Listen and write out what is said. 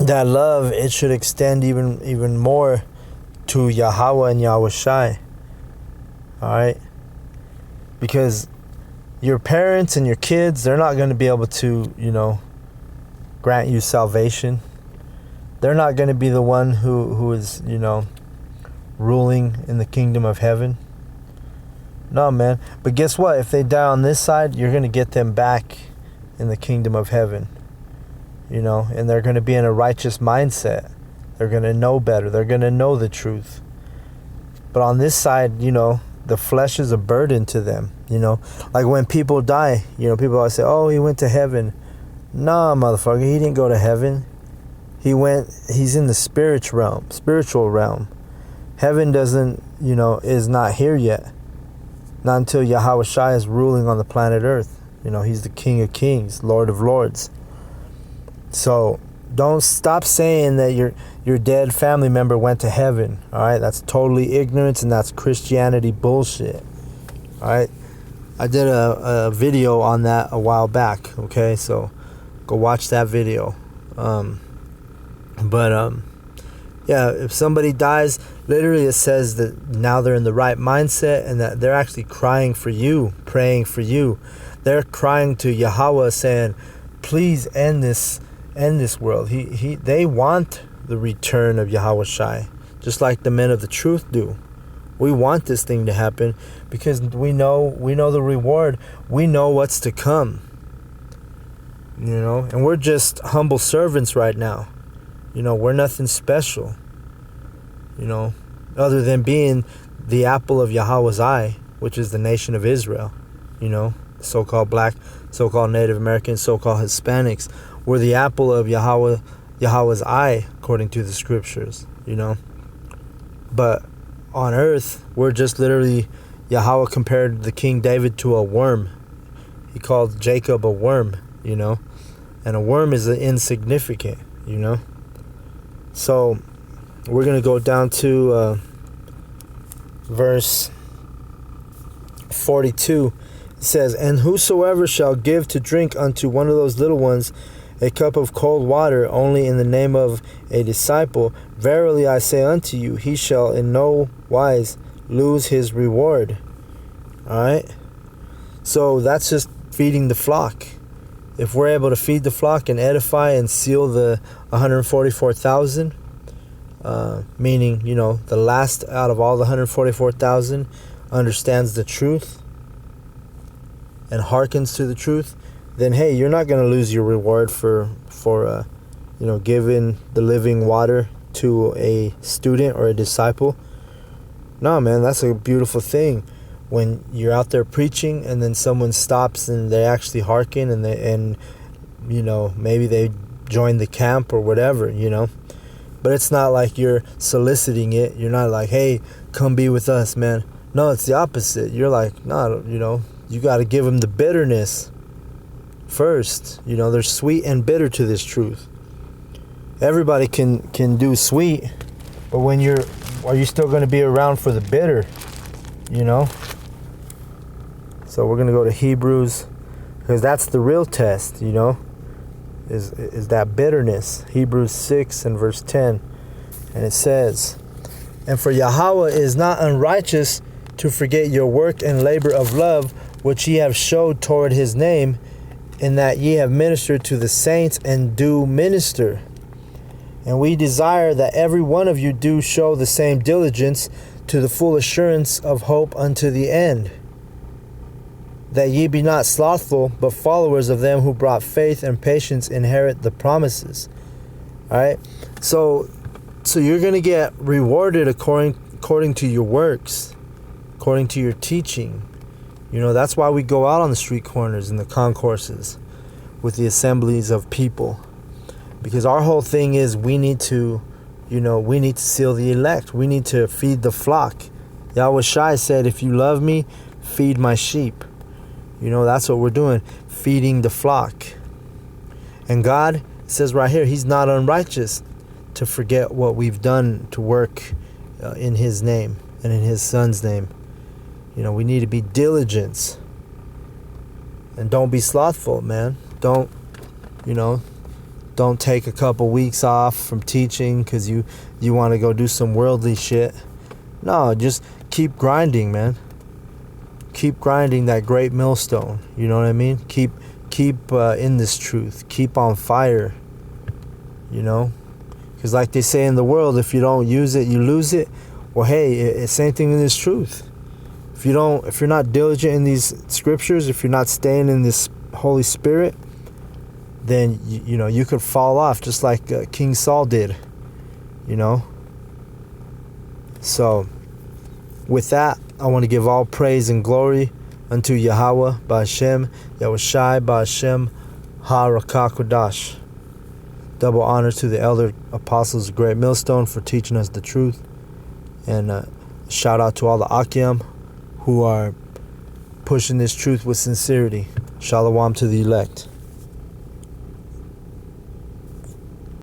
that love, it should extend even more to Yahweh and Yahweh Shai. Alright? Because your parents and your kids, they're not going to be able to, grant you salvation. They're not going to be the one who is, ruling in the kingdom of heaven. No, man. But guess what? If they die on this side, you're going to get them back in the kingdom of heaven. And they're going to be in a righteous mindset. They're going to know better. They're going to know the truth. But on this side, the flesh is a burden to them. Like when people die, people always say, oh, he went to heaven. Nah, motherfucker, he didn't go to heaven. He's in the spiritual realm. Heaven is not here yet. Not until Yahweh Shai is ruling on the planet Earth. He's the King of Kings, Lord of Lords. So don't stop saying that your dead family member went to heaven. All right, that's totally ignorance, and that's Christianity bullshit. All right, I did a video on that a while back. Okay, so go watch that video. Yeah, if somebody dies, literally it says that now they're in the right mindset and that they're actually crying for you, praying for you. They're crying to Yahweh saying, please end this world. They want the return of Yahweh Shai, just like the men of the truth do. We want this thing to happen because we know the reward. We know what's to come. And we're just humble servants right now. We're nothing special, other than being the apple of Yahweh's eye, which is the nation of Israel, so-called black, so-called Native Americans, so-called Hispanics. We're the apple of Yahweh's eye, according to the scriptures, But on earth, we're just literally, Yahweh compared the King David to a worm. He called Jacob a worm, And a worm is insignificant, So, we're going to go down to verse 42. It says, and whosoever shall give to drink unto one of those little ones a cup of cold water only in the name of a disciple, verily I say unto you, he shall in no wise lose his reward. Alright? So, that's just feeding the flock. If we're able to feed the flock and edify and seal the 144,000, meaning, the last out of all the 144,000 understands the truth and hearkens to the truth, then hey, you're not going to lose your reward for giving the living water to a student or a disciple. No, man, that's a beautiful thing. When you're out there preaching and then someone stops and they actually hearken and maybe they join the camp or whatever, But it's not like you're soliciting it. You're not like, hey, come be with us, man. No, it's the opposite. You're like, no, you got to give them the bitterness first. There's sweet and bitter to this truth. Everybody can do sweet, but are you still going to be around for the bitter? So we're going to go to Hebrews, because that's the real test, is that bitterness. Hebrews 6 and verse 10. And it says, and for Yahweh is not unrighteous to forget your work and labor of love, which ye have showed toward his name, in that ye have ministered to the saints and do minister. And we desire that every one of you do show the same diligence to the full assurance of hope unto the end, that ye be not slothful, but followers of them who brought faith and patience inherit the promises. All right? So you're going to get rewarded according to your works, according to your teaching. That's why we go out on the street corners and the concourses with the assemblies of people. Because our whole thing is we need to seal the elect. We need to feed the flock. Yahweh Shai said, if you love me, feed my sheep. That's what we're doing, feeding the flock. And God says right here, he's not unrighteous to forget what we've done to work in his name and in his son's name. We need to be diligent. And don't be slothful, man. Don't Don't take a couple weeks off from teaching because you want to go do some worldly shit. No, just keep grinding, man. Keep grinding that great millstone. You know what I mean? Keep in this truth. Keep on fire. You know? Because like they say in the world, if you don't use it, you lose it. Well, hey, it's same thing in this truth. If you're not diligent in these scriptures, if you're not staying in this Holy Spirit, then you know you could fall off just like King Saul did. You know? So, with that, I want to give all praise and glory unto Yahweh, Ba'ashem, Yahushai, Ba'ashem, Ha-Rakakodash. Double honor to the elder apostles of Great Millstone for teaching us the truth. And shout out to all the Akim who are pushing this truth with sincerity. Shalom to the elect.